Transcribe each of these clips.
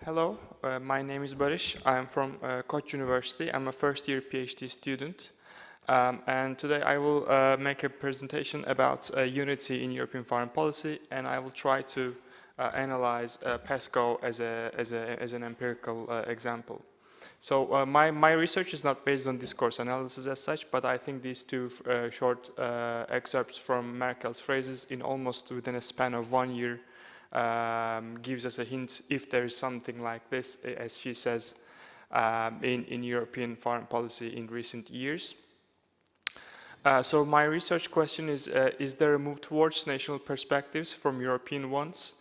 Hello, my name is Barış. I am from Koç University. I'm a first-year PhD student. And today I will make a presentation about unity in European foreign policy, and I will try to analyze PESCO as an empirical example. So my research is not based on discourse analysis as such, but I think these two short excerpts from Merkel's phrases in almost within a span of 1 year gives us a hint if there is something like this, as she says, in European foreign policy in recent years. So my research question is there a move towards national perspectives from European ones?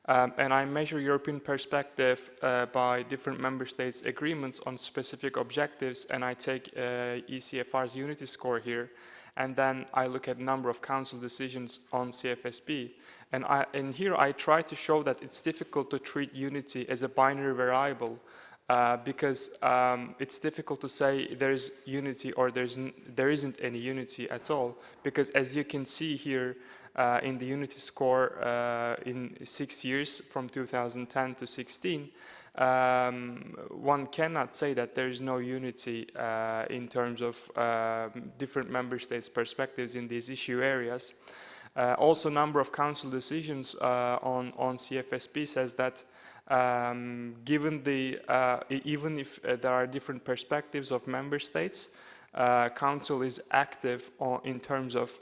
And I measure European perspective by different member states' agreements on specific objectives, and I take ECFR's unity score here, and then I look at number of council decisions on CFSP. And here I try to show that it's difficult to treat unity as a binary variable because it's difficult to say there is unity or there isn't any unity at all, because as you can see here in the unity score in 6 years from 2010 to 16, one cannot say that there is no unity in terms of different member states' perspectives in these issue areas. Also, number of council decisions on CFSP says that given the even if there are different perspectives of member states, council is active in terms of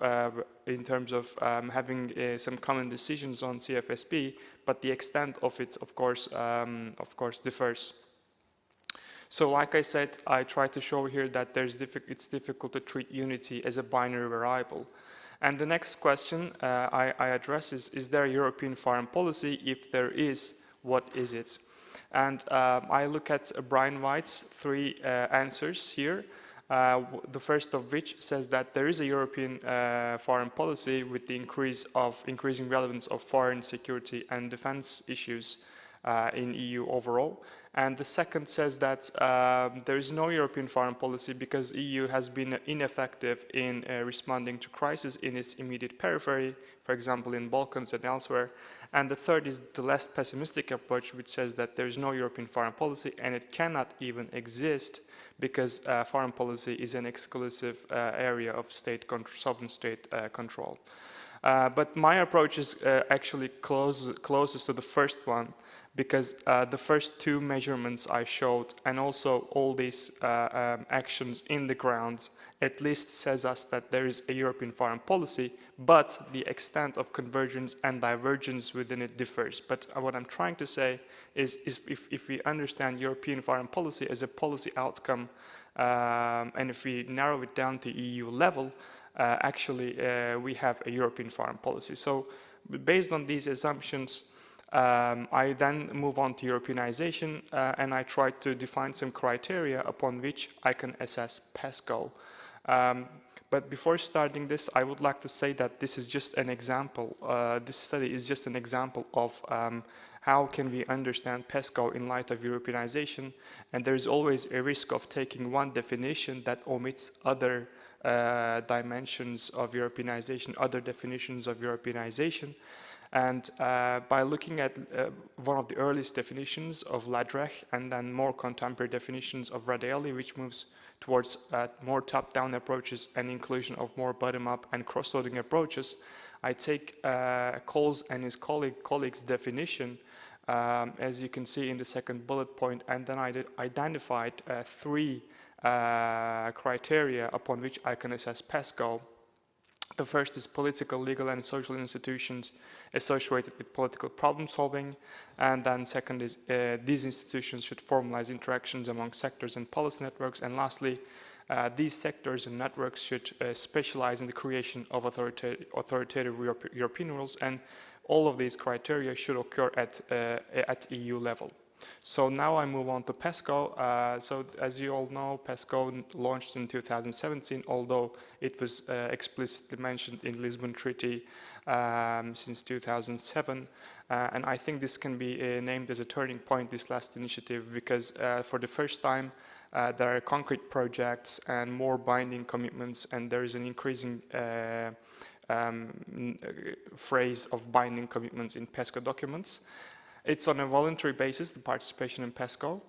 having some common decisions on CFSP, but the extent of it, of course, differs. So, like I said, I try to show here that it's difficult to treat unity as a binary variable. And the next question I address is there a European foreign policy? If there is, what is it? And I look at Brian White's 3 answers here. The first of which says that there is a European foreign policy with the increasing relevance of foreign security and defense issues in EU overall. And the second says that there is no European foreign policy because EU has been ineffective in responding to crisis in its immediate periphery, for example in Balkans and elsewhere. And the third is the less pessimistic approach, which says that there is no European foreign policy and it cannot even exist because foreign policy is an exclusive area of sovereign state control. But my approach is actually closest to the first one, because the first 2 measurements I showed and also all these actions in the ground at least says us that there is a European foreign policy, but the extent of convergence and divergence within it differs. But what I'm trying to say is if we understand European foreign policy as a policy outcome, and if we narrow it down to EU level, actually we have a European foreign policy. So based on these assumptions, I then move on to Europeanization, and I try to define some criteria upon which I can assess PESCO. But before starting this, I would like to say that this is just an example. This study is just an example of how can we understand PESCO in light of Europeanization, and there is always a risk of taking one definition that omits other dimensions of Europeanization, other definitions of Europeanization. And by looking at one of the earliest definitions of Ladrech and then more contemporary definitions of Radaeli, which moves towards more top-down approaches and inclusion of more bottom-up and cross-loading approaches, I take Coles and his colleagues' definition, as you can see in the second bullet point, and then I identified 3 criteria upon which I can assess PESCO. The first is political, legal, and social institutions associated with political problem solving. And then second is these institutions should formalize interactions among sectors and policy networks. And lastly, these sectors and networks should specialize in the creation of authoritative European rules. And all of these criteria should occur at EU level. So now I move on to PESCO. So as you all know, PESCO launched in 2017, although it was explicitly mentioned in Lisbon Treaty since 2007. And I think this can be named as a turning point, this last initiative, because for the first time there are concrete projects and more binding commitments, and there is an increasing phrase of binding commitments in PESCO documents. It's on a voluntary basis, the participation in PESCO.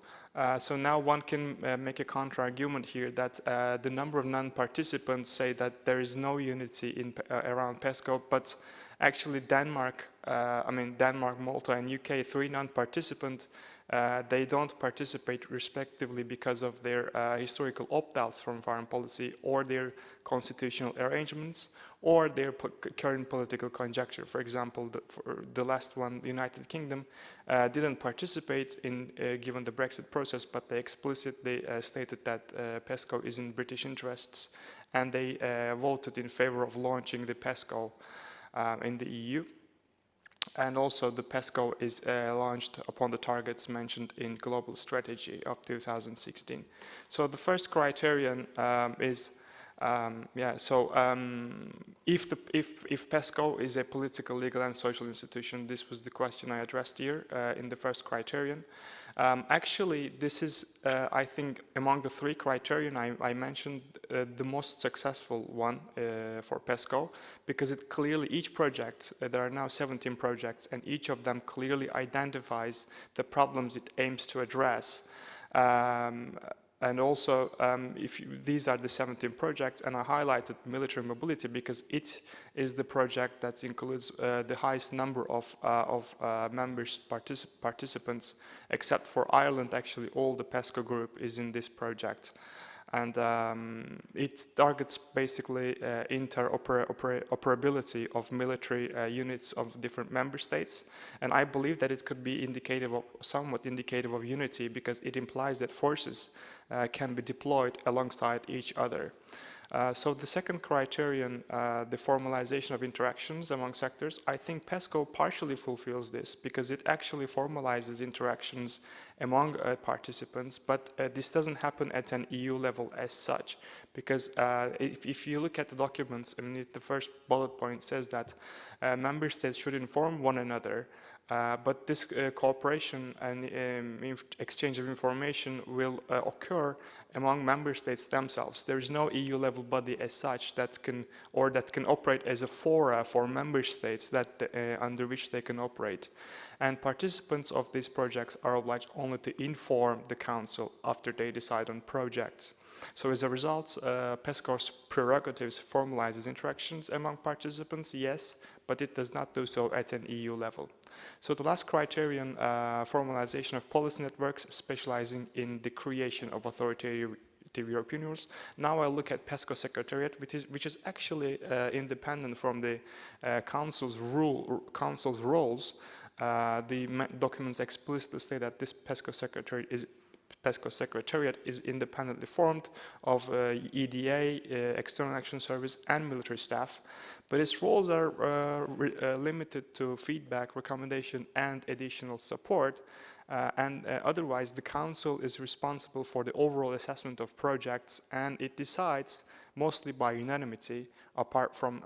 So now one can make a counter-argument here that the number of non-participants say that there is no unity in, around PESCO, but actually Denmark, Denmark, Malta, and UK, 3 non-participants, they don't participate respectively because of their historical opt-outs from foreign policy or their constitutional arrangements or their current political conjuncture. For example, the last one, the United Kingdom, didn't participate in given the Brexit process, but they explicitly stated that PESCO is in British interests, and they voted in favor of launching the PESCO in the EU. And also the PESCO is launched upon the targets mentioned in Global Strategy of 2016. So the first criterion is, if PESCO is a political, legal and social institution, this was the question I addressed here in the first criterion. Actually, this is, I think, among the 3 criterion I mentioned, the most successful one for PESCO, because it clearly, each project, there are now 17 projects, and each of them clearly identifies the problems it aims to address. And also, these are the 17 projects, and I highlighted military mobility because it is the project that includes the highest number of participants, except for Ireland. Actually, all the PESCO group is in this project. And it targets basically interoperability of military units of different member states. And I believe that it could be indicative of, somewhat indicative of unity, because it implies that forces can be deployed alongside each other. So the second criterion, the formalization of interactions among sectors, I think PESCO partially fulfills this, because it actually formalizes interactions among participants, but this doesn't happen at an EU level as such, because if you look at the documents, I mean, the first bullet point says that member states should inform one another, but this cooperation and exchange of information will occur among member states themselves. There is no EU level body as such that can operate as a fora for member states that under which they can operate. And participants of these projects are obliged only to inform the Council after they decide on projects. So as a result, PESCO's prerogatives formalizes interactions among participants, yes, but it does not do so at an EU level. So the last criterion, formalization of policy networks specializing in the creation of authoritative European rules. Now I look at PESCO Secretariat, which is actually independent from the Council's roles. The documents explicitly state that this PESCO Secretariat is independently formed of EDA, External Action Service, and military staff, but its roles are limited to feedback, recommendation, and additional support. Otherwise, the Council is responsible for the overall assessment of projects, and it decides mostly by unanimity, apart from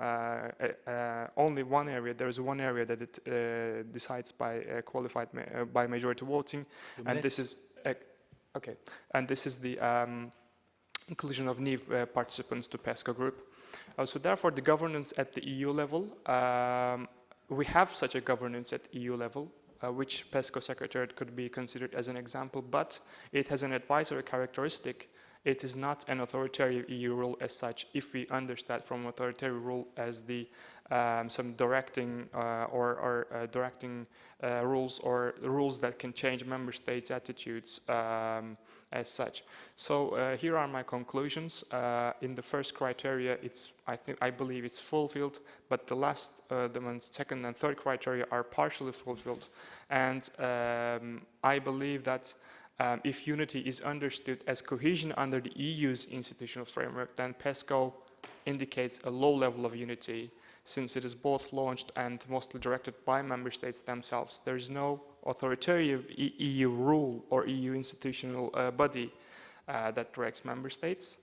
only one area. There is one area that it decides by qualified by majority voting, and this is okay. And this is the inclusion of new participants to PESCO group. So therefore, the governance at the EU level, we have such a governance at EU level, which PESCO Secretariat could be considered as an example, but it has an advisory characteristic. It is not an authoritarian EU rule as such, if we understand from authoritarian rule as the some directing directing rules or rules that can change member states' attitudes as such. So here are my conclusions. In the first criteria, I believe it's fulfilled, but the last, the second and third criteria are partially fulfilled, and I believe that. If unity is understood as cohesion under the EU's institutional framework, then PESCO indicates a low level of unity, since it is both launched and mostly directed by member states themselves. There is no authoritarian EU rule or EU institutional body that directs member states.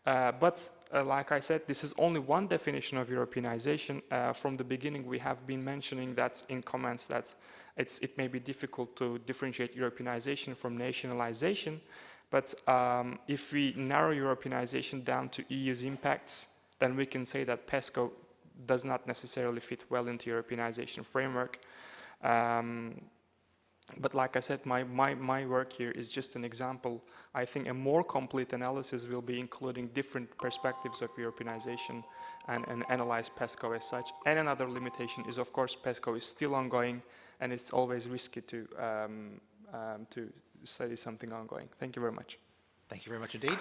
But like I said, this is only one definition of Europeanization. From the beginning, we have been mentioning that in comments that it may be difficult to differentiate Europeanization from nationalization, but if we narrow Europeanization down to EU's impacts, then we can say that PESCO does not necessarily fit well into Europeanization framework. But like I said, my work here is just an example. I think a more complete analysis will be including different perspectives of Europeanization and analyze PESCO as such. And another limitation is, of course, PESCO is still ongoing, and it's always risky to study something ongoing. Thank you very much. Thank you very much indeed.